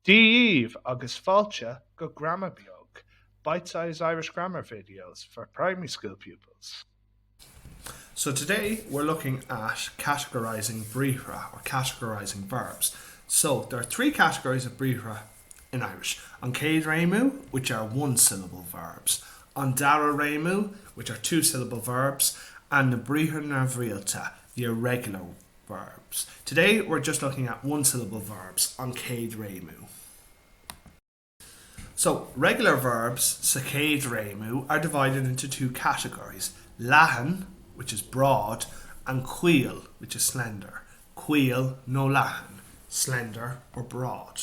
Díomh agus fáilte go grammar beag, bite-sized Irish grammar videos for primary school pupils. So today we're looking at categorizing brithra or categorizing verbs. So there are three categories of brithra in Irish. An céad réimú, which are one syllable verbs. An dara réimú, which are two syllable verbs. And the brithra na bhrialta, the irregular verbs. Today we're just looking at one syllable verbs, an céad réimú. So regular verbs, sa céad réimú, are divided into two categories. Leathan, which is broad, and cuil, which is slender. Cuil no leathan, slender or broad.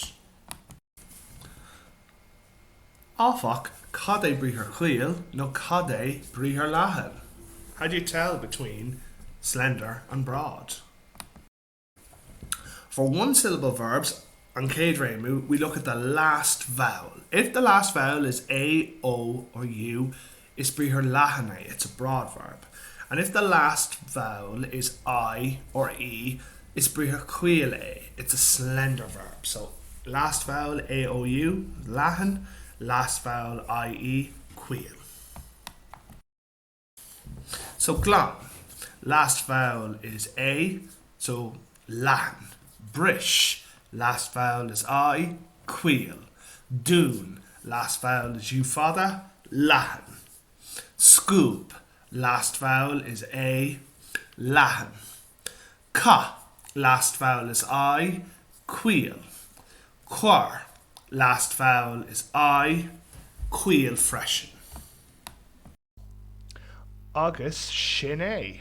Áfach, cad é brithar cuil, no cad é brithar leathan. How do you tell between slender and broad? For one syllable verbs, an céad réimú, we look at the last vowel. If the last vowel is A, O, or U, it's brithar leathan é, it's a broad verb. And if the last vowel is I or E, it's brithar cuil é, it's a slender verb. So last vowel A, O, U, leathan, last vowel I, E, cuil. So glán, last vowel is A, so leathan. Brish, last vowel is I, cuil. Dún, last vowel is U fada, leathan. Scoop, last vowel is A, leathan. Ca, last vowel is I, cuil. Quar, last vowel is I, cuil freshen. Agus sin é.